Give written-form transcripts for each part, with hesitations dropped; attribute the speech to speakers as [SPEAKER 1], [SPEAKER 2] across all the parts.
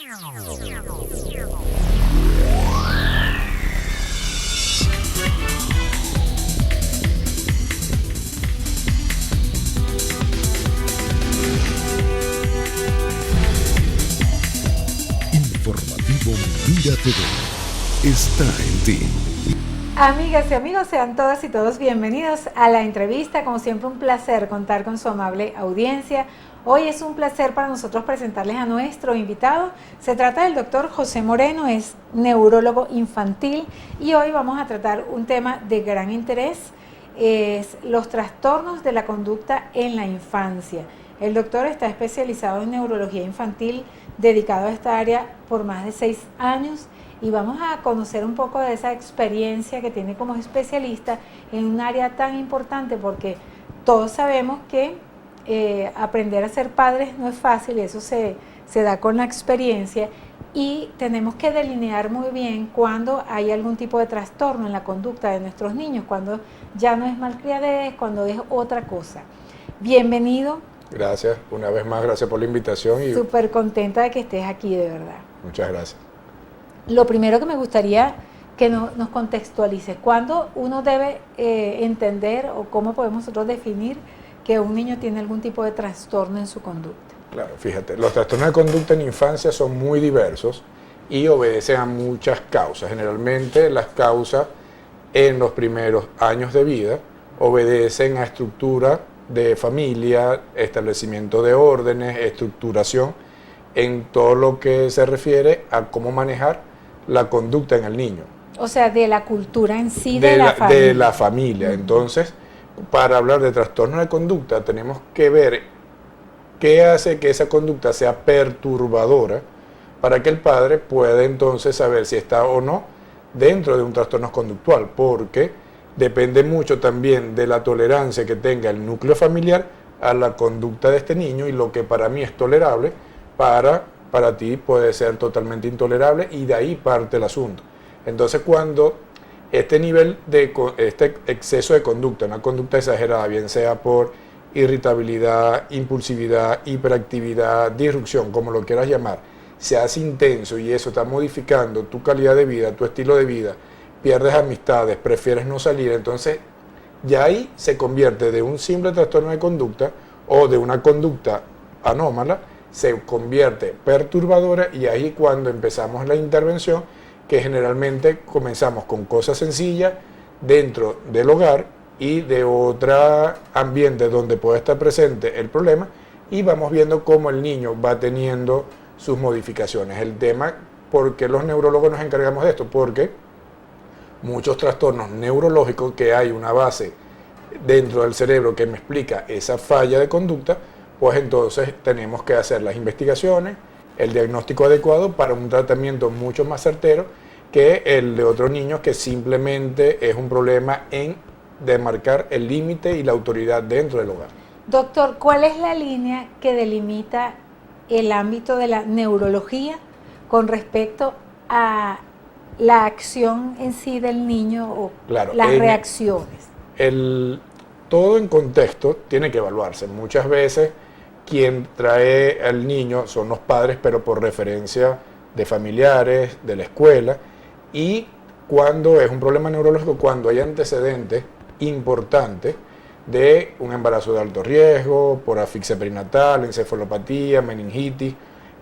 [SPEAKER 1] Informativo Mira TV está en ti.
[SPEAKER 2] Amigas y amigos, sean todas y todos bienvenidos a la entrevista. Como siempre, un placer contar con su amable audiencia. Hoy es un placer para nosotros presentarles a nuestro invitado. Se trata del doctor José Moreno, es neurólogo infantil y hoy vamos a tratar un tema de gran interés, es los trastornos de la conducta en la infancia. El doctor está especializado en neurología infantil, dedicado a esta área por más de 6 años. Y vamos a conocer un poco de esa experiencia que tiene como especialista en un área tan importante, porque todos sabemos que aprender a ser padres no es fácil, eso se da con la experiencia, y tenemos que delinear muy bien cuando hay algún tipo de trastorno en la conducta de nuestros niños, cuando ya no es malcriadez, cuando es otra cosa. Bienvenido.
[SPEAKER 3] Gracias, una vez más, gracias por la invitación. Y
[SPEAKER 2] súper contenta de que estés aquí, de verdad.
[SPEAKER 3] Muchas gracias.
[SPEAKER 2] Lo primero que me gustaría que nos contextualice, ¿cuándo uno debe entender o cómo podemos nosotros definir que un niño tiene algún tipo de trastorno en su conducta?
[SPEAKER 3] Claro, fíjate, los trastornos de conducta en infancia son muy diversos y obedecen a muchas causas. Generalmente las causas en los primeros años de vida obedecen a estructura de familia, establecimiento de órdenes, estructuración en todo lo que se refiere a cómo manejar la conducta en el niño.
[SPEAKER 2] O sea, de la cultura en sí, de la familia.
[SPEAKER 3] De la familia. Entonces, para hablar de trastorno de conducta, tenemos que ver qué hace que esa conducta sea perturbadora para que el padre pueda entonces saber si está o no dentro de un trastorno conductual, porque depende mucho también de la tolerancia que tenga el núcleo familiar a la conducta de este niño, y lo que para mí es tolerable, para ti puede ser totalmente intolerable, y de ahí parte el asunto. Entonces, cuando este exceso de conducta, una conducta exagerada, bien sea por irritabilidad, impulsividad, hiperactividad, disrupción, como lo quieras llamar, se hace intenso y eso está modificando tu calidad de vida, tu estilo de vida, pierdes amistades, prefieres no salir, entonces ya ahí se convierte de un simple trastorno de conducta o de una conducta anómala, se convierte perturbadora, y ahí cuando empezamos la intervención, que generalmente comenzamos con cosas sencillas dentro del hogar y de otro ambiente donde puede estar presente el problema, y vamos viendo cómo el niño va teniendo sus modificaciones. El tema, ¿por qué los neurólogos nos encargamos de esto? Porque muchos trastornos neurológicos, que hay una base dentro del cerebro que me explica esa falla de conducta, pues entonces tenemos que hacer las investigaciones, el diagnóstico adecuado para un tratamiento mucho más certero que el de otros niños, que simplemente es un problema en demarcar el límite y la autoridad dentro del hogar.
[SPEAKER 2] Doctor, ¿cuál es la línea que delimita el ámbito de la neurología con respecto a la acción en sí del niño o
[SPEAKER 3] claro,
[SPEAKER 2] las reacciones?
[SPEAKER 3] Todo en contexto tiene que evaluarse. Muchas veces quien trae al niño son los padres, pero por referencia de familiares, de la escuela, y cuando es un problema neurológico, cuando hay antecedentes importantes de un embarazo de alto riesgo, por asfixia perinatal, encefalopatía, meningitis,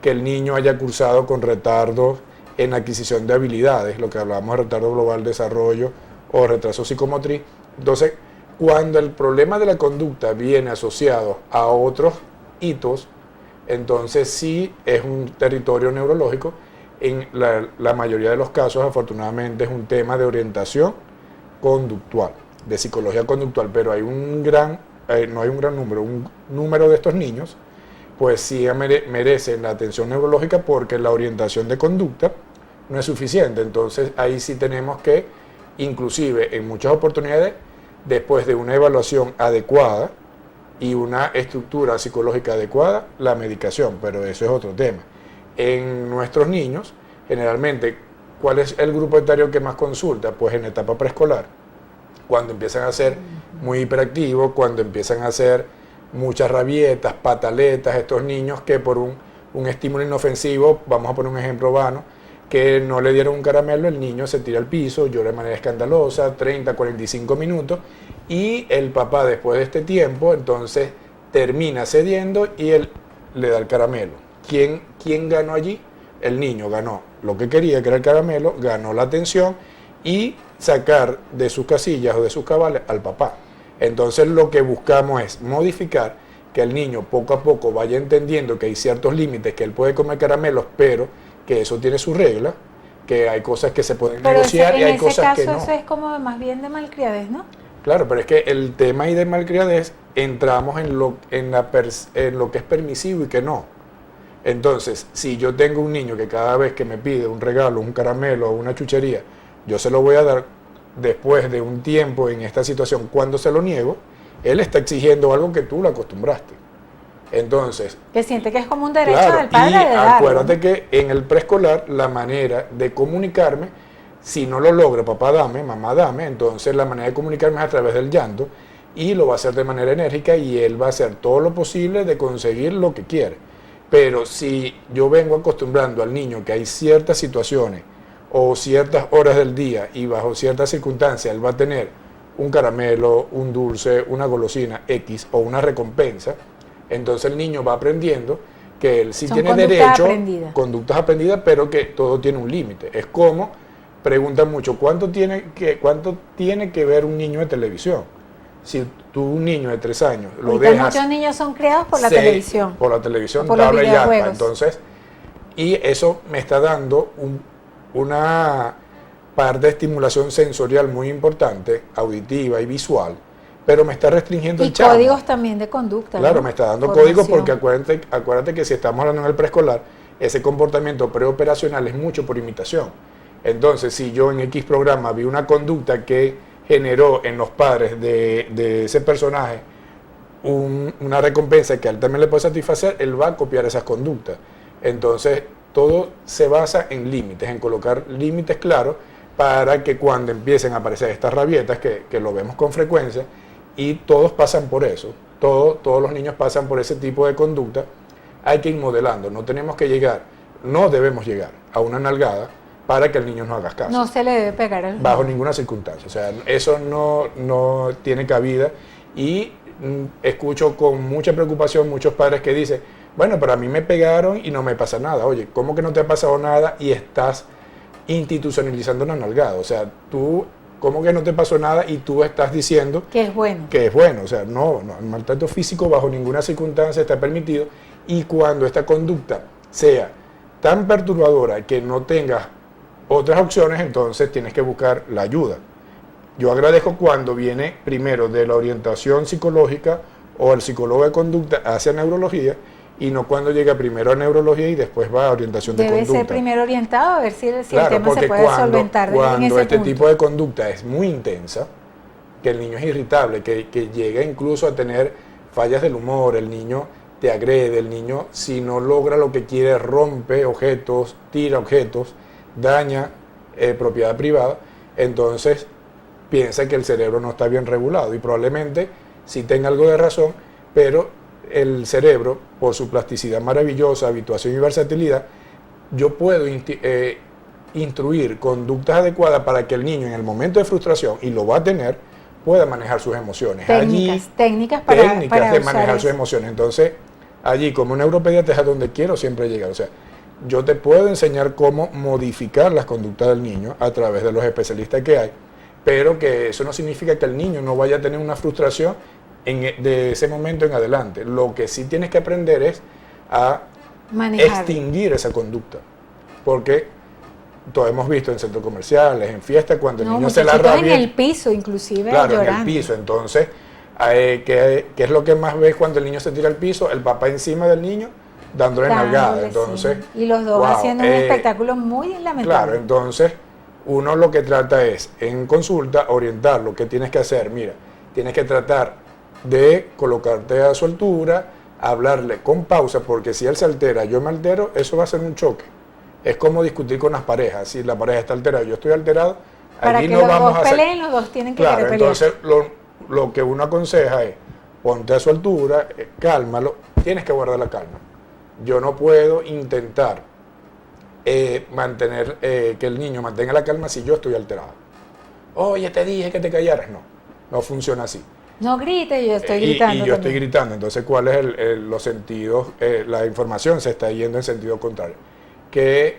[SPEAKER 3] que el niño haya cursado con retardos en adquisición de habilidades, lo que hablábamos de retardo global de desarrollo o retraso psicomotriz. Entonces, cuando el problema de la conducta viene asociado a otros hitos, entonces sí es un territorio neurológico. En la mayoría de los casos, afortunadamente, es un tema de orientación conductual, de psicología conductual, pero hay no hay un gran número, un número de estos niños, pues sí merecen la atención neurológica, porque la orientación de conducta no es suficiente. Entonces ahí sí tenemos que, inclusive en muchas oportunidades, después de una evaluación adecuada y una estructura psicológica adecuada, la medicación, pero eso es otro tema. En nuestros niños, generalmente, ¿cuál es el grupo etario que más consulta? Pues en etapa preescolar, cuando empiezan a ser muy hiperactivos, cuando empiezan a hacer muchas rabietas, pataletas, estos niños que por un estímulo inofensivo, vamos a poner un ejemplo vano, que no le dieron un caramelo, el niño se tira al piso, llora de manera escandalosa, 30, 45 minutos, y el papá después de este tiempo, entonces termina cediendo y él le da el caramelo. ¿Quién ganó allí? El niño ganó lo que quería, que era el caramelo, ganó la atención y sacar de sus casillas o de sus cabales al papá. Entonces lo que buscamos es modificar que el niño poco a poco vaya entendiendo que hay ciertos límites, que él puede comer caramelos, pero que eso tiene su regla, que hay cosas que se pueden negociar y hay cosas que no.
[SPEAKER 2] En ese caso eso es como más bien de malcriadez, ¿no?
[SPEAKER 3] Claro, pero es que el tema ahí de malcriadez entramos en lo que es permisivo y que no. Entonces, si yo tengo un niño que cada vez que me pide un regalo, un caramelo o una chuchería, yo se lo voy a dar después de un tiempo en esta situación, cuando se lo niego, él está exigiendo algo que tú lo acostumbraste. Entonces,
[SPEAKER 2] que siente que es como un derecho
[SPEAKER 3] claro,
[SPEAKER 2] del padre
[SPEAKER 3] y
[SPEAKER 2] de darlo,
[SPEAKER 3] acuérdate
[SPEAKER 2] ¿no?
[SPEAKER 3] que en el preescolar la manera de comunicarme, si no lo logra papá dame, mamá dame, entonces la manera de comunicarme es a través del llanto y lo va a hacer de manera enérgica y él va a hacer todo lo posible de conseguir lo que quiere. Pero si yo vengo acostumbrando al niño que hay ciertas situaciones o ciertas horas del día y bajo ciertas circunstancias él va a tener un caramelo, un dulce, una golosina X o una recompensa, entonces el niño va aprendiendo que él sí tiene derecho, conductas aprendidas, pero que todo tiene un límite. Es como, preguntan mucho, ¿cuánto tiene que ver un niño de televisión? Si tú, un niño de 3 años, lo dejas...
[SPEAKER 2] Muchos niños son criados por la televisión.
[SPEAKER 3] Por la televisión,
[SPEAKER 2] por los
[SPEAKER 3] tabla y iPad.
[SPEAKER 2] videojuegos.
[SPEAKER 3] Entonces, y eso me está dando una parte de estimulación sensorial muy importante, auditiva y visual, pero me está restringiendo el chamo.
[SPEAKER 2] Y códigos también de conducta.
[SPEAKER 3] Claro,
[SPEAKER 2] ¿no?
[SPEAKER 3] me está dando
[SPEAKER 2] Formación.
[SPEAKER 3] códigos porque acuérdate que si estamos hablando en el preescolar, ese comportamiento preoperacional es mucho por imitación. Entonces, si yo en X programa vi una conducta que generó en los padres de ese personaje una recompensa que a él también le puede satisfacer, él va a copiar esas conductas. Entonces, todo se basa en límites, en colocar límites claros para que cuando empiecen a aparecer estas rabietas, que lo vemos con frecuencia, y todos pasan por eso, todos los niños pasan por ese tipo de conducta, hay que ir modelando, no debemos llegar a una nalgada para que el niño no haga caso.
[SPEAKER 2] No se le debe pegar al
[SPEAKER 3] bajo ninguna circunstancia, o sea, eso no tiene cabida y escucho con mucha preocupación muchos padres que dicen, bueno, pero a mí me pegaron y no me pasa nada. Oye, ¿cómo que no te ha pasado nada y estás institucionalizando una nalgada? O sea, ¿cómo que no te pasó nada y tú estás diciendo
[SPEAKER 2] que es bueno?
[SPEAKER 3] Que es bueno, o sea, no, el maltrato físico bajo ninguna circunstancia está permitido y cuando esta conducta sea tan perturbadora que no tengas otras opciones, entonces tienes que buscar la ayuda. Yo agradezco cuando viene primero de la orientación psicológica o el psicólogo de conducta hacia neurología y no cuando llega primero a neurología y después va a orientación de conducta.
[SPEAKER 2] Debe ser primero orientado a ver si el
[SPEAKER 3] Claro,
[SPEAKER 2] tema se puede solventar en ese
[SPEAKER 3] cuando este
[SPEAKER 2] punto.
[SPEAKER 3] tipo de conducta es muy intensa, que el niño es irritable, que llega incluso a tener fallas del humor, el niño te agrede, el niño si no logra lo que quiere rompe objetos, tira objetos, daña propiedad privada, entonces piensa que el cerebro no está bien regulado y probablemente sí tenga algo de razón, pero el cerebro, por su plasticidad maravillosa, habituación y versatilidad, yo puedo instruir conductas adecuadas para que el niño en el momento de frustración, y lo va a tener, pueda manejar sus emociones.
[SPEAKER 2] Técnicas para
[SPEAKER 3] de manejar sus emociones. Entonces, allí como neuropediatra es a donde quiero siempre llegar. O sea, yo te puedo enseñar cómo modificar las conductas del niño a través de los especialistas que hay, pero que eso no significa que el niño no vaya a tener una frustración de ese momento en adelante. Lo que sí tienes que aprender es a extinguir esa conducta, porque todos hemos visto en centros comerciales, en fiestas, cuando el niño se la rabia
[SPEAKER 2] en el piso, inclusive
[SPEAKER 3] claro,
[SPEAKER 2] llorando.
[SPEAKER 3] en el piso. Entonces, ¿qué es lo que más ves cuando el niño se tira al piso? El papá encima del niño dándole nalgada. Entonces,
[SPEAKER 2] sí. Y los dos haciendo un espectáculo muy lamentable.
[SPEAKER 3] Claro, entonces uno lo que trata es en consulta orientar lo que tienes que hacer. Mira, tienes que tratar de colocarte a su altura, hablarle con pausa, porque si él se altera, yo me altero, eso va a ser un choque. Es como discutir con las parejas. Si la pareja está alterada, yo estoy alterado,
[SPEAKER 2] para
[SPEAKER 3] allí
[SPEAKER 2] que
[SPEAKER 3] no
[SPEAKER 2] los
[SPEAKER 3] vamos
[SPEAKER 2] dos
[SPEAKER 3] a hacer...
[SPEAKER 2] peleen, los dos tienen que
[SPEAKER 3] claro,
[SPEAKER 2] querer pelear.
[SPEAKER 3] entonces lo que uno aconseja es ponte a su altura, cálmalo, tienes que guardar la calma. Yo no puedo intentar mantener que el niño mantenga la calma si yo estoy alterado. Oye, te dije que te callaras. No, no funciona así.
[SPEAKER 2] No grites, yo estoy gritando.
[SPEAKER 3] Y yo estoy gritando. Entonces, ¿cuál es los sentidos? La información se está yendo en sentido contrario. ¿Qué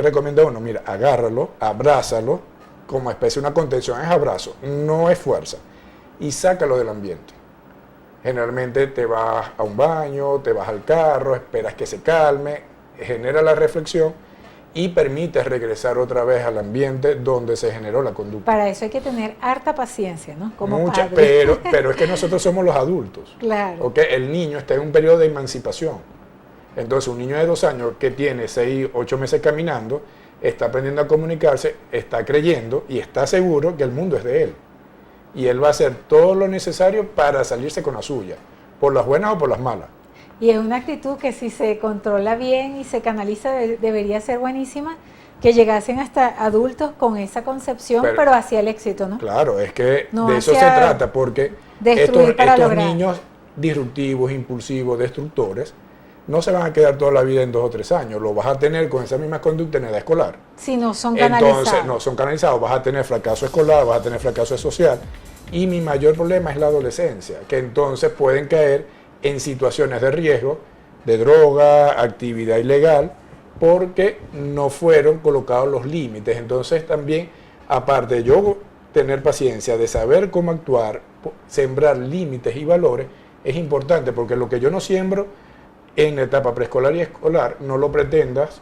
[SPEAKER 3] recomienda uno? Mira, agárralo, abrázalo, como especie de una contención, es abrazo, no es fuerza. Y sácalo del ambiente. Generalmente te vas a un baño, te vas al carro, esperas que se calme, genera la reflexión y permites regresar otra vez al ambiente donde se generó la conducta.
[SPEAKER 2] Para eso hay que tener harta paciencia, ¿no? Como
[SPEAKER 3] Mucha,
[SPEAKER 2] padre.
[SPEAKER 3] pero es que nosotros somos los adultos.
[SPEAKER 2] Claro.
[SPEAKER 3] ¿Okay? El niño está en un periodo de emancipación. Entonces, un niño de 2 años que tiene 6, 8 meses caminando, está aprendiendo a comunicarse, está creyendo y está seguro que el mundo es de él. Y él va a hacer todo lo necesario para salirse con la suya, por las buenas o por las malas.
[SPEAKER 2] Y es una actitud que si se controla bien y se canaliza debería ser buenísima, que llegasen hasta adultos con esa concepción, pero hacia el éxito, ¿no?
[SPEAKER 3] Claro, es que
[SPEAKER 2] no
[SPEAKER 3] de eso se trata, porque estos niños disruptivos, impulsivos, destructores, no se van a quedar toda la vida en 2 o 3 años, lo vas a tener con esa misma conducta en edad escolar.
[SPEAKER 2] Si no son canalizados.
[SPEAKER 3] Entonces, no son canalizados, vas a tener fracaso escolar, vas a tener fracaso social, y mi mayor problema es la adolescencia, que entonces pueden caer en situaciones de riesgo, de droga, actividad ilegal, porque no fueron colocados los límites. Entonces también, aparte de yo tener paciencia, de saber cómo actuar, sembrar límites y valores, es importante, porque lo que yo no siembro en la etapa preescolar y escolar, no lo pretendas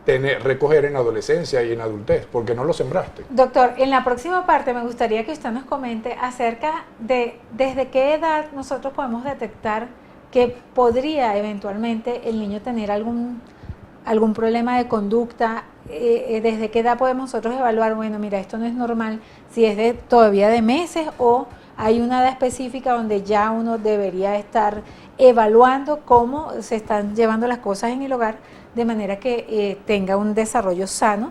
[SPEAKER 3] recoger en adolescencia y en adultez, porque no lo sembraste.
[SPEAKER 2] Doctor, en la próxima parte me gustaría que usted nos comente acerca de desde qué edad nosotros podemos detectar que podría eventualmente el niño tener algún problema de conducta, desde qué edad podemos nosotros evaluar, bueno, mira, esto no es normal, si es todavía de meses o hay una edad específica donde ya uno debería estar evaluando cómo se están llevando las cosas en el hogar de manera que tenga un desarrollo sano,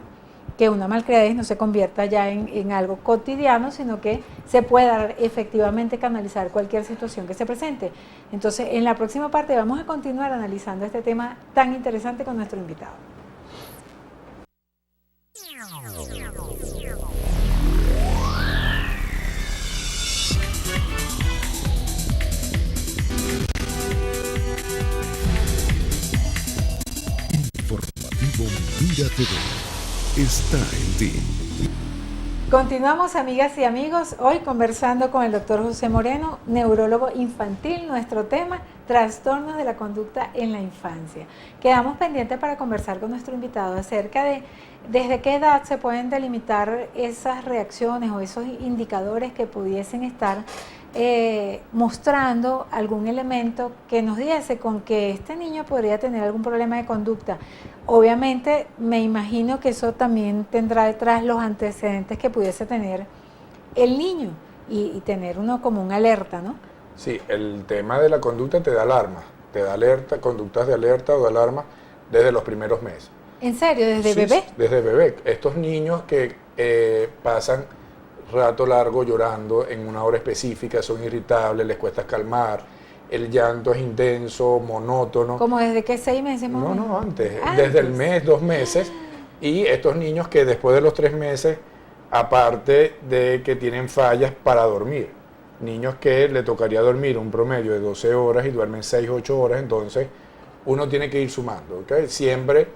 [SPEAKER 2] que una malcriadez no se convierta ya en algo cotidiano, sino que se pueda efectivamente canalizar cualquier situación que se presente. Entonces, en la próxima parte vamos a continuar analizando este tema tan interesante con nuestro invitado.
[SPEAKER 1] Informativo Mira TV está en ti.
[SPEAKER 2] Continuamos, amigas y amigos, hoy conversando con el doctor José Moreno, neurólogo infantil. Nuestro tema, trastornos de la conducta en la infancia. Quedamos pendientes para conversar con nuestro invitado acerca de desde qué edad se pueden delimitar esas reacciones o esos indicadores que pudiesen estar mostrando algún elemento que nos diese con que este niño podría tener algún problema de conducta. Obviamente me imagino que eso también tendrá detrás los antecedentes que pudiese tener el niño y tener uno como una alerta, ¿no?
[SPEAKER 3] Sí, el tema de la conducta te da alarma, te da alerta, conductas de alerta o de alarma desde los primeros meses.
[SPEAKER 2] ¿En serio? ¿Desde
[SPEAKER 3] Sí,
[SPEAKER 2] bebé?
[SPEAKER 3] Desde bebé. Estos niños que pasan rato largo llorando en una hora específica, son irritables, les cuesta calmar, el llanto es intenso, monótono.
[SPEAKER 2] ¿Como desde qué 6 meses?
[SPEAKER 3] No, antes, desde el mes, 2 meses, y estos niños que después de los 3 meses, aparte de que tienen fallas para dormir, niños que le tocaría dormir un promedio de 12 horas y duermen 6, 8 horas, entonces uno tiene que ir sumando, ¿ok? Siempre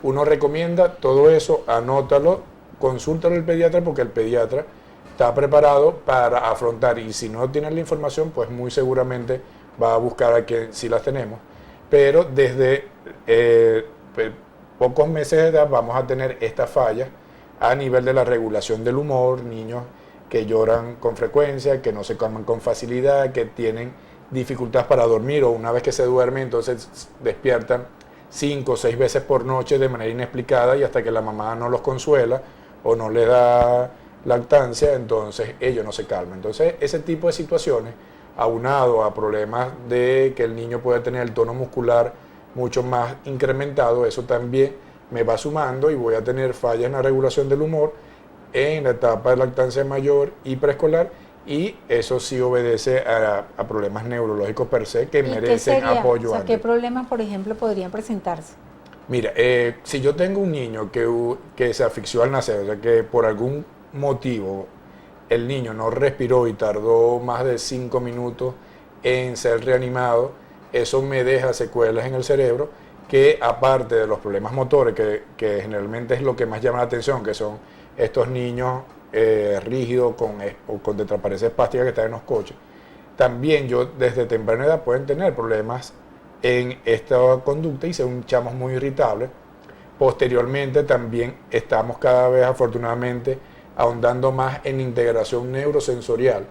[SPEAKER 3] uno recomienda todo eso, anótalo, consúltalo al pediatra porque el pediatra está preparado para afrontar, y si no tienen la información, pues muy seguramente va a buscar a quien sí las tenemos, pero desde pocos meses de edad vamos a tener esta falla a nivel de la regulación del humor, niños que lloran con frecuencia, que no se calman con facilidad, que tienen dificultad para dormir, o una vez que se duermen entonces despiertan 5 o 6 veces por noche de manera inexplicada, y hasta que la mamá no los consuela o no les da lactancia, entonces ellos no se calman. Entonces ese tipo de situaciones, aunado a problemas de que el niño puede tener el tono muscular mucho más incrementado, eso también me va sumando y voy a tener fallas en la regulación del humor en la etapa de lactancia mayor y preescolar, y eso sí obedece a problemas neurológicos per se que
[SPEAKER 2] ¿Y qué
[SPEAKER 3] merecen
[SPEAKER 2] sería?
[SPEAKER 3] apoyo
[SPEAKER 2] O sea,
[SPEAKER 3] antes.
[SPEAKER 2] ¿qué problemas, por ejemplo, podrían presentarse?
[SPEAKER 3] Mira, si yo tengo un niño que se asfixió al nacer, o sea, que por algún motivo el niño no respiró y tardó más de 5 minutos en ser reanimado, eso me deja secuelas en el cerebro que, aparte de los problemas motores, que generalmente es lo que más llama la atención, que son estos niños rígidos o con tetraparesia espástica que están en los coches, también yo desde temprana edad pueden tener problemas en esta conducta y son chamos muy irritables. Posteriormente también estamos cada vez afortunadamente ahondando más en integración neurosensorial,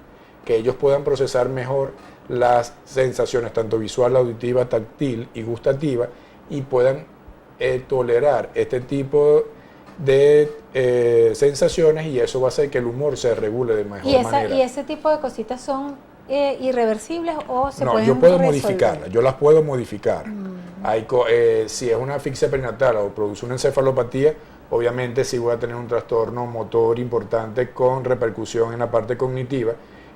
[SPEAKER 3] que ellos puedan procesar mejor las sensaciones tanto visual, auditiva, táctil y gustativa y puedan tolerar este tipo de sensaciones, y eso va a hacer que el humor se regule de mejor manera.
[SPEAKER 2] ¿Y ese tipo de cositas son irreversibles o se
[SPEAKER 3] No,
[SPEAKER 2] pueden
[SPEAKER 3] yo puedo
[SPEAKER 2] resolver?
[SPEAKER 3] modificarlas, yo las puedo modificar. Si es una asfixia perinatal o produce una encefalopatía, obviamente sí voy a tener un trastorno motor importante con repercusión en la parte cognitiva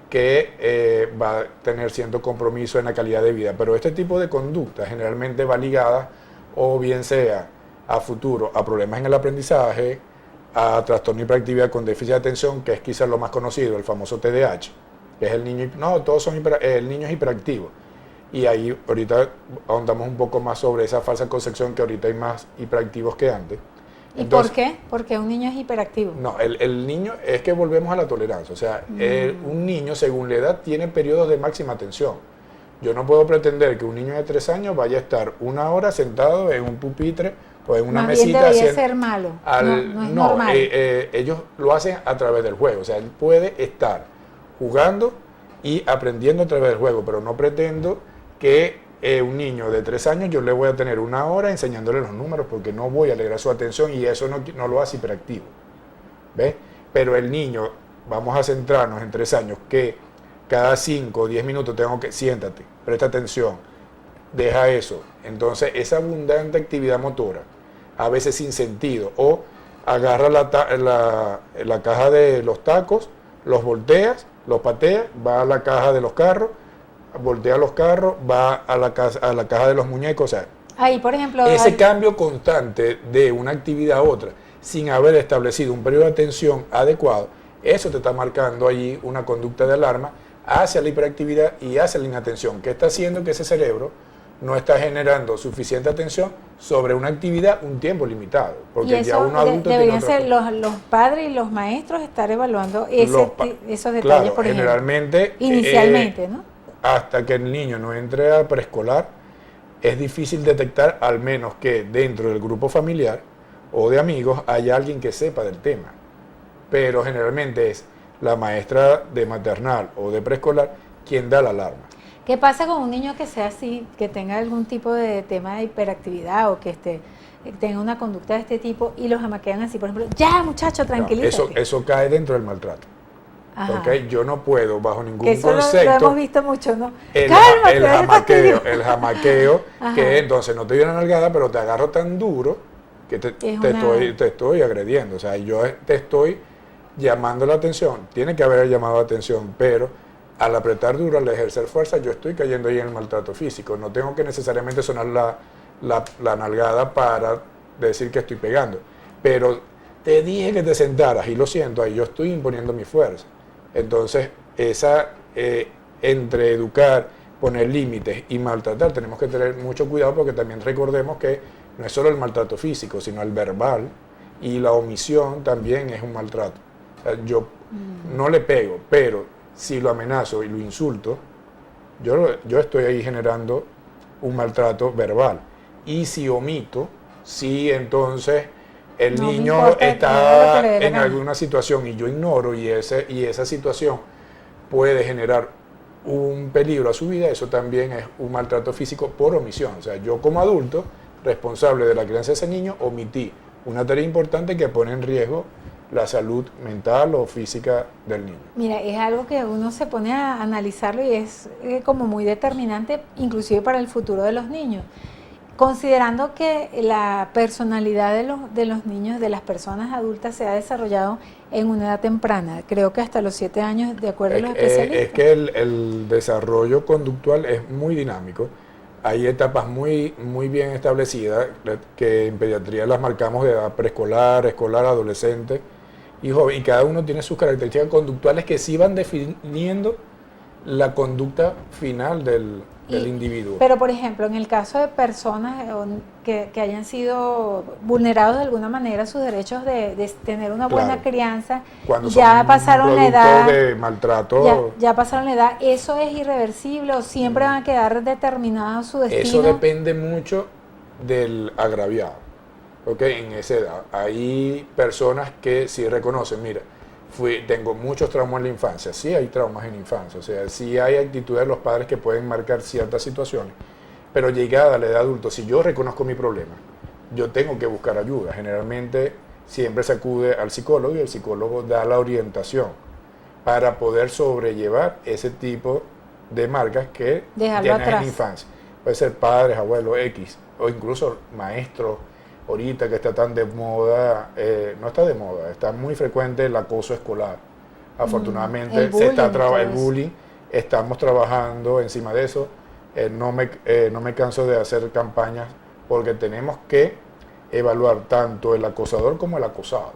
[SPEAKER 3] que va a tener cierto compromiso en la calidad de vida. Pero este tipo de conducta generalmente va ligada o bien sea a futuro a problemas en el aprendizaje, a trastorno de hiperactividad con déficit de atención, que es quizás lo más conocido, el famoso TDAH, que es el niño, no, todos son el niño es hiperactivo. Y ahí ahorita ahondamos un poco más sobre esa falsa concepción que ahorita hay más hiperactivos que antes.
[SPEAKER 2] ¿Y
[SPEAKER 3] Entonces,
[SPEAKER 2] por qué? Porque un niño es hiperactivo.
[SPEAKER 3] no, el niño, es que volvemos a la tolerancia. O sea, un niño, según la edad, tiene periodos de máxima atención. Yo no puedo pretender que un niño de 3 años vaya a estar 1 hora sentado en un pupitre o en una
[SPEAKER 2] Más bien
[SPEAKER 3] mesita.
[SPEAKER 2] debería ser malo. No es normal.
[SPEAKER 3] Ellos lo hacen a través del juego. O sea, él puede estar jugando y aprendiendo a través del juego, pero no pretendo que un niño de 3 años yo le voy a tener 1 hora enseñándole los números, porque no voy a alegrar su atención y eso no lo hace hiperactivo. ¿Ves? Pero el niño, vamos a centrarnos en 3 años, que cada 5 o 10 minutos tengo que, siéntate, presta atención, deja eso. Entonces, esa abundante actividad motora, a veces sin sentido, o agarra la caja de los tacos, los volteas, los pateas, va a la caja de los carros, voltea los carros, va a la caja de los muñecos. O sea,
[SPEAKER 2] Ahí, por ejemplo,
[SPEAKER 3] ese cambio constante de una actividad a otra, sin haber establecido un periodo de atención adecuado, eso te está marcando allí una conducta de alarma hacia la hiperactividad y hacia la inatención, que está haciendo que ese cerebro no está generando suficiente atención sobre una actividad un tiempo limitado,
[SPEAKER 2] y
[SPEAKER 3] porque
[SPEAKER 2] eso
[SPEAKER 3] ya uno adulto
[SPEAKER 2] deberían
[SPEAKER 3] tiene otra
[SPEAKER 2] ser los padres y los maestros estar evaluando esos detalles,
[SPEAKER 3] claro,
[SPEAKER 2] por ejemplo.
[SPEAKER 3] generalmente,
[SPEAKER 2] Inicialmente, ¿no?
[SPEAKER 3] hasta que el niño no entre a preescolar, es difícil detectar, al menos que dentro del grupo familiar o de amigos haya alguien que sepa del tema. Pero generalmente es la maestra de maternal o de preescolar quien da la alarma.
[SPEAKER 2] ¿Qué pasa con un niño que sea así, que tenga algún tipo de tema de hiperactividad o que tenga una conducta de este tipo y los amaquean así, por ejemplo, ya muchacho,
[SPEAKER 3] No,
[SPEAKER 2] tranquilízate?
[SPEAKER 3] eso cae dentro del maltrato.
[SPEAKER 2] Ajá.
[SPEAKER 3] ¿Okay? Yo no puedo, bajo ningún
[SPEAKER 2] Que eso lo
[SPEAKER 3] concepto,
[SPEAKER 2] hemos visto mucho, ¿no?
[SPEAKER 3] el
[SPEAKER 2] Cálmate,
[SPEAKER 3] jamaqueo, el jamaqueo,
[SPEAKER 2] Ajá.
[SPEAKER 3] que entonces no te doy una nalgada, pero te agarro tan duro que te estoy agrediendo. O sea, yo te estoy llamando la atención. Tiene que haber llamado la atención, pero al apretar duro, al ejercer fuerza, yo estoy cayendo ahí en el maltrato físico. No tengo que necesariamente sonar la nalgada para decir que estoy pegando. Pero te dije que te sentaras y lo siento, ahí yo estoy imponiendo mi fuerza. Entonces, entre educar, poner límites y maltratar, tenemos que tener mucho cuidado, porque también recordemos que no es solo el maltrato físico, sino el verbal, y la omisión también es un maltrato. O sea, yo no le pego, pero si lo amenazo y lo insulto, yo estoy ahí generando un maltrato verbal. Y si omito, si entonces el
[SPEAKER 2] No me
[SPEAKER 3] niño
[SPEAKER 2] importa, que haga lo
[SPEAKER 3] está
[SPEAKER 2] que le dé la
[SPEAKER 3] en
[SPEAKER 2] gana.
[SPEAKER 3] alguna situación y yo ignoro, y esa situación puede generar un peligro a su vida, eso también es un maltrato físico por omisión. O sea, yo como adulto, responsable de la crianza de ese niño, omití una tarea importante que pone en riesgo la salud mental o física del niño.
[SPEAKER 2] Mira, es algo que uno se pone a analizarlo y es como muy determinante, inclusive para el futuro de los niños. considerando que la personalidad de los niños, de las personas adultas, se ha desarrollado en una edad temprana, creo que hasta los 7 años, de acuerdo a los especialistas.
[SPEAKER 3] Es que el desarrollo conductual es muy dinámico. Hay etapas muy bien establecidas que en pediatría las marcamos de edad preescolar, escolar, adolescente y joven, y cada uno tiene sus características conductuales que sí van definiendo la conducta final del individuo.
[SPEAKER 2] Pero, por ejemplo, en el caso de personas que hayan sido vulnerados de alguna manera sus derechos de tener una buena crianza,
[SPEAKER 3] cuando
[SPEAKER 2] ya pasaron la edad
[SPEAKER 3] de maltrato,
[SPEAKER 2] ya pasaron la edad, ¿eso es irreversible o siempre van a quedar determinados su destino?
[SPEAKER 3] eso depende mucho del agraviado, ¿ok? En esa edad. Hay personas que sí reconocen, mira, tengo muchos traumas en la infancia. Sí hay traumas en la infancia, o sea, sí hay actitudes de los padres que pueden marcar ciertas situaciones, pero llegada a la edad adulta, si yo reconozco mi problema, yo tengo que buscar ayuda. Generalmente siempre se acude al psicólogo y el psicólogo da la orientación para poder sobrellevar ese tipo de marcas que
[SPEAKER 2] dejarlo
[SPEAKER 3] tienen en
[SPEAKER 2] atrás.
[SPEAKER 3] la infancia. Puede ser padres, abuelos, X, o incluso maestros. Ahorita que está tan de moda, no está de moda, está muy frecuente el acoso escolar. Afortunadamente el bullying, estamos trabajando encima de eso. No me canso de hacer campañas porque tenemos que evaluar tanto el acosador como el acosado.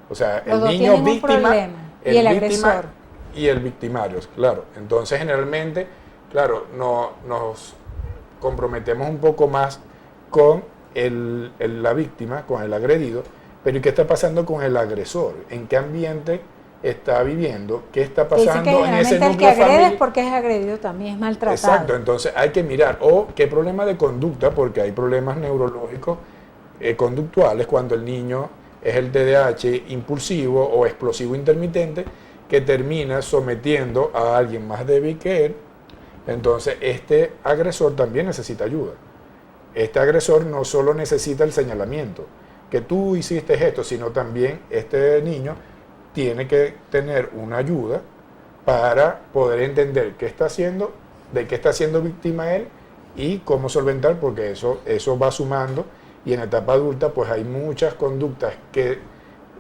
[SPEAKER 3] O sea, el niño víctima
[SPEAKER 2] y el agresor.
[SPEAKER 3] Y el victimario, claro. Entonces, generalmente, claro, nos comprometemos un poco más con la víctima, con el agredido, pero ¿y qué está pasando con el agresor? ¿En qué ambiente está viviendo? ¿Qué está pasando en ese núcleo
[SPEAKER 2] el que agrede
[SPEAKER 3] familiar?
[SPEAKER 2] es porque es agredido también, es maltratado.
[SPEAKER 3] Exacto, entonces hay que mirar, o qué problema de conducta, porque hay problemas neurológicos conductuales cuando el niño es el TDAH impulsivo o explosivo intermitente que termina sometiendo a alguien más débil que él. Entonces este agresor también necesita ayuda. Este agresor no solo necesita el señalamiento, que tú hiciste esto, sino también este niño tiene que tener una ayuda para poder entender qué está haciendo, de qué está siendo víctima él y cómo solventar, porque eso va sumando, y en etapa adulta pues hay muchas conductas que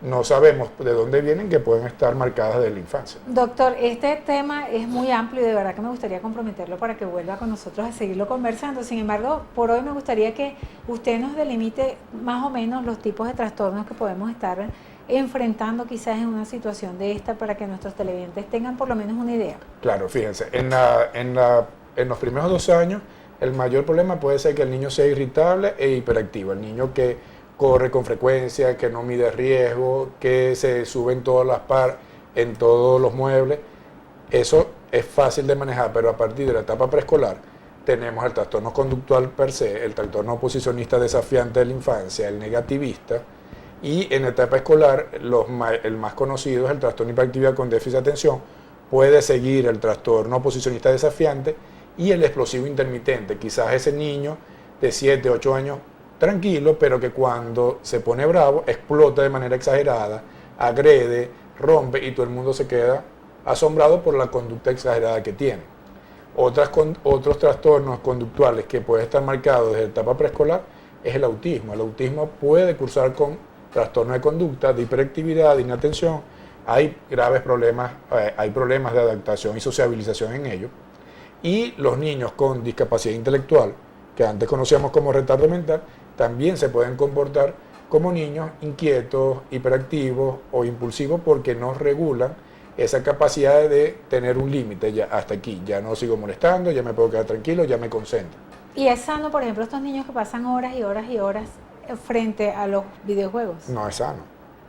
[SPEAKER 3] no sabemos de dónde vienen, que pueden estar marcadas de la infancia.
[SPEAKER 2] Doctor, este tema es muy amplio y de verdad que me gustaría comprometerlo para que vuelva con nosotros a seguirlo conversando. Sin embargo, por hoy me gustaría que usted nos delimite más o menos los tipos de trastornos que podemos estar enfrentando quizás en una situación de esta para que nuestros televidentes tengan por lo menos una idea.
[SPEAKER 3] Claro, fíjense, en los primeros 2 años el mayor problema puede ser que el niño sea irritable e hiperactivo, el niño que corre con frecuencia, que no mide riesgo, que se sube en en todos los muebles. Eso es fácil de manejar, pero a partir de la etapa preescolar tenemos el trastorno conductual per se, el trastorno oposicionista desafiante de la infancia, el negativista, y en etapa escolar el más conocido es el trastorno hiperactividad con déficit de atención. Puede seguir el trastorno oposicionista desafiante y el explosivo intermitente, quizás ese niño de 7, 8 años tranquilo, pero que cuando se pone bravo explota de manera exagerada, agrede, rompe y todo el mundo se queda asombrado por la conducta exagerada que tiene. Otros trastornos conductuales que pueden estar marcados desde la etapa preescolar es el autismo. El autismo puede cursar con trastornos de conducta, de hiperactividad, de inatención. Hay graves problemas, hay problemas de adaptación y sociabilización en ellos. Y los niños con discapacidad intelectual, que antes conocíamos como retardo mental, también se pueden comportar como niños inquietos, hiperactivos o impulsivos porque no regulan esa capacidad de tener un límite, ya hasta aquí, ya no sigo molestando, ya me puedo quedar tranquilo, ya me concentro.
[SPEAKER 2] ¿Y es sano, por ejemplo, estos niños que pasan horas y horas y horas frente a los videojuegos?
[SPEAKER 3] No es sano,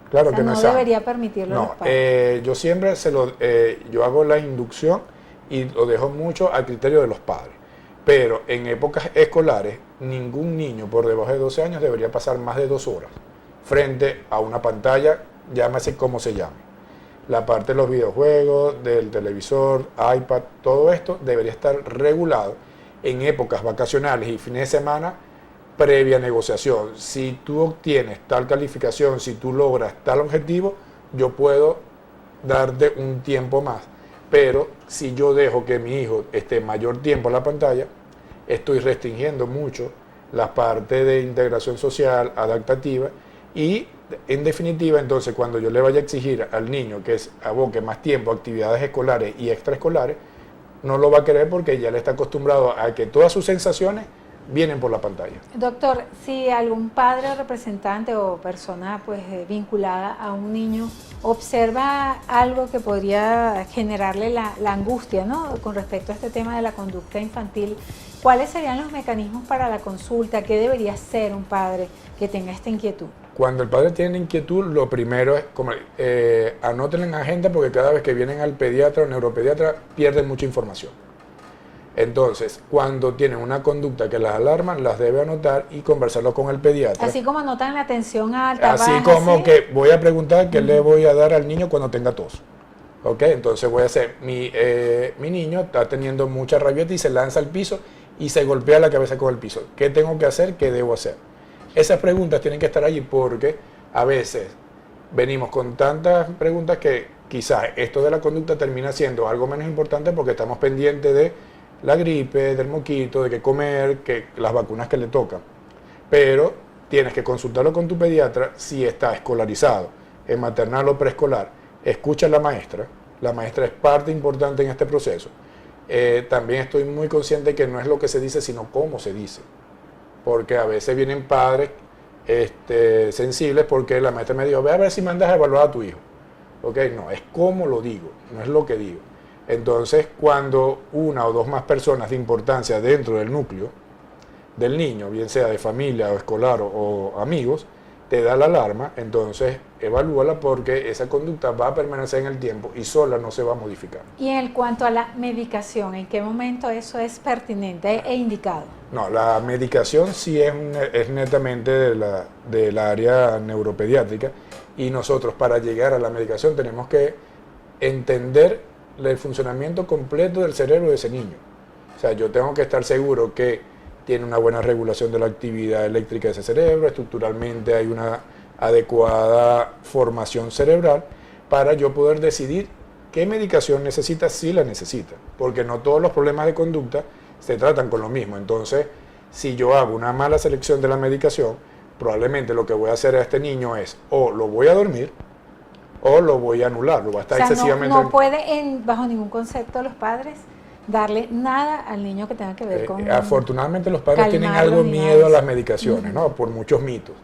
[SPEAKER 3] claro, o sea, que no es sano.
[SPEAKER 2] No debería permitirlo
[SPEAKER 3] no,
[SPEAKER 2] los padres.
[SPEAKER 3] Yo siempre yo hago la inducción y lo dejo mucho al criterio de los padres. Pero en épocas escolares, ningún niño por debajo de 12 años debería pasar más de 2 horas frente a una pantalla, llámese como se llame. La parte de los videojuegos, del televisor, iPad, todo esto debería estar regulado en épocas vacacionales y fines de semana previa negociación. Si tú obtienes tal calificación, si tú logras tal objetivo, yo puedo darte un tiempo más. Pero si yo dejo que mi hijo esté mayor tiempo en la pantalla, estoy restringiendo mucho la parte de integración social, adaptativa, y en definitiva, entonces, cuando yo le vaya a exigir al niño que aboque más tiempo a actividades escolares y extraescolares, no lo va a querer porque ya le está acostumbrado a que todas sus sensaciones vienen por la pantalla.
[SPEAKER 2] Doctor, si algún padre o representante o persona pues vinculada a un niño observa algo que podría generarle la angustia, ¿no?, con respecto a este tema de la conducta infantil, ¿cuáles serían los mecanismos para la consulta? ¿Qué debería hacer un padre que tenga esta inquietud?
[SPEAKER 3] Cuando el padre tiene inquietud, lo primero es, anótenlo en agenda, porque cada vez que vienen al pediatra o neuropediatra pierden mucha información. Entonces, cuando tienen una conducta que las alarma, las debe anotar y conversarlo con el pediatra.
[SPEAKER 2] Así como anotan la tensión alta,
[SPEAKER 3] así
[SPEAKER 2] baja,
[SPEAKER 3] como
[SPEAKER 2] ¿sí?
[SPEAKER 3] que voy a preguntar qué le voy a dar al niño cuando tenga tos. ¿Ok? Entonces voy a hacer, mi niño está teniendo mucha rabieta y se lanza al piso y se golpea la cabeza con el piso. ¿Qué tengo que hacer? ¿Qué debo hacer? Esas preguntas tienen que estar allí porque a veces venimos con tantas preguntas que quizás esto de la conducta termina siendo algo menos importante porque estamos pendientes de la gripe, del moquito, de qué comer, que las vacunas que le tocan. Pero tienes que consultarlo con tu pediatra si está escolarizado, en maternal o preescolar. Escucha a la maestra es parte importante en este proceso. También estoy muy consciente que no es lo que se dice, sino cómo se dice. Porque a veces vienen padres sensibles porque la maestra me dijo, ve a ver si mandas a evaluar a tu hijo. ¿Ok? No, es cómo lo digo, no es lo que digo. Entonces, cuando una o dos más personas de importancia dentro del núcleo del niño, bien sea de familia o escolar o amigos, te da la alarma, entonces evalúala porque esa conducta va a permanecer en el tiempo y sola no se va a modificar.
[SPEAKER 2] Y en cuanto a la medicación, ¿en qué momento eso es pertinente e indicado?
[SPEAKER 3] No, la medicación sí es netamente del área neuropediátrica y nosotros para llegar a la medicación tenemos que entender el funcionamiento completo del cerebro de ese niño. O sea, yo tengo que estar seguro que tiene una buena regulación de la actividad eléctrica de ese cerebro, estructuralmente hay una adecuada formación cerebral para yo poder decidir qué medicación necesita, si la necesita, porque no todos los problemas de conducta se tratan con lo mismo. Entonces, si yo hago una mala selección de la medicación, probablemente lo que voy a hacer a este niño es o lo voy a dormir o lo voy a anular, lo va a estar excesivamente...
[SPEAKER 2] No puede, bajo ningún concepto, los padres darle nada al niño que tenga que ver con...
[SPEAKER 3] Afortunadamente los padres tienen algo miedo a las medicaciones, ¿no? Por muchos mitos.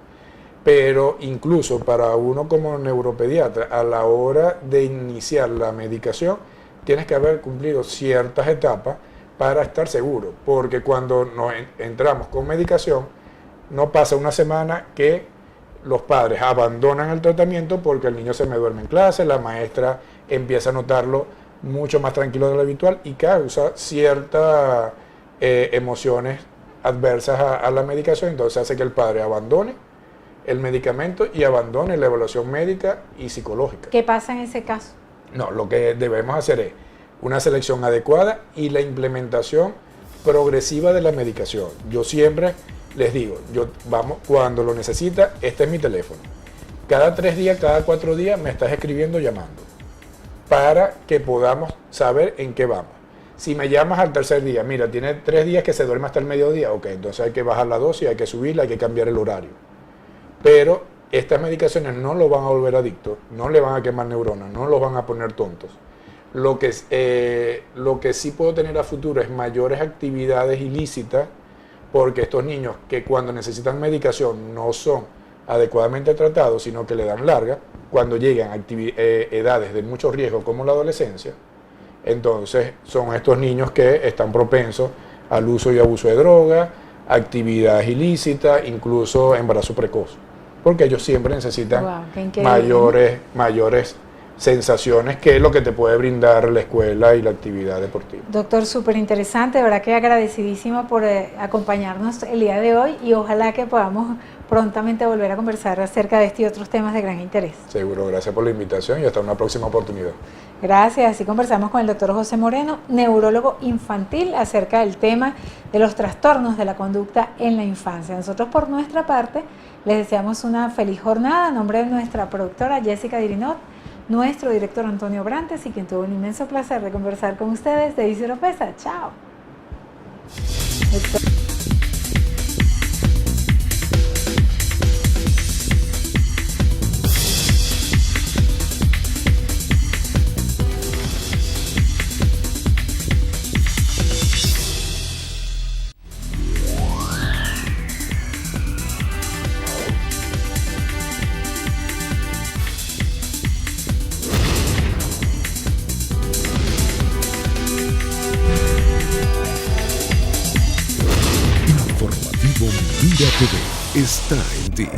[SPEAKER 3] Pero incluso para uno como neuropediatra, a la hora de iniciar la medicación, tienes que haber cumplido ciertas etapas para estar seguro. Porque cuando nos entramos con medicación, no pasa una semana que los padres abandonan el tratamiento porque el niño se me duerme en clase, la maestra empieza a notarlo mucho más tranquilo de lo habitual y causa ciertas emociones adversas a la medicación, entonces hace que el padre abandone el medicamento y abandone la evaluación médica y psicológica.
[SPEAKER 2] ¿Qué pasa en ese caso?
[SPEAKER 3] No, lo que debemos hacer es una selección adecuada y la implementación progresiva de la medicación. Yo siempre les digo, cuando lo necesita, este es mi teléfono. Cada 3 días, cada 4 días me estás escribiendo, llamando, para que podamos saber en qué vamos. Si me llamas al tercer día, mira, tiene 3 días que se duerme hasta el mediodía, ok, entonces hay que bajar la dosis, hay que subirla, hay que cambiar el horario. Pero estas medicaciones no lo van a volver adicto, no le van a quemar neuronas, no los van a poner tontos. Lo que sí puedo tener a futuro es mayores actividades ilícitas, porque estos niños que cuando necesitan medicación no son adecuadamente tratados, sino que le dan larga, cuando llegan a edades de mucho riesgo como la adolescencia, entonces son estos niños que están propensos al uso y abuso de droga, actividades ilícitas, incluso embarazo precoz, porque ellos siempre necesitan mayores sensaciones, que es lo que te puede brindar la escuela y la actividad deportiva.
[SPEAKER 2] Doctor, súper interesante, de verdad que agradecidísima por acompañarnos el día de hoy y ojalá que podamos prontamente volver a conversar acerca de este y otros temas de gran interés.
[SPEAKER 3] Seguro, gracias por la invitación y hasta una próxima oportunidad.
[SPEAKER 2] Gracias, así conversamos con el doctor José Moreno, neurólogo infantil, acerca del tema de los trastornos de la conducta en la infancia. Nosotros por nuestra parte les deseamos una feliz jornada, a nombre de nuestra productora Jessica Dirinot, nuestro director Antonio Brantes y quien tuvo un inmenso placer de conversar con ustedes, Daisy Oropesa. Chao.
[SPEAKER 1] Vida TV está en ti.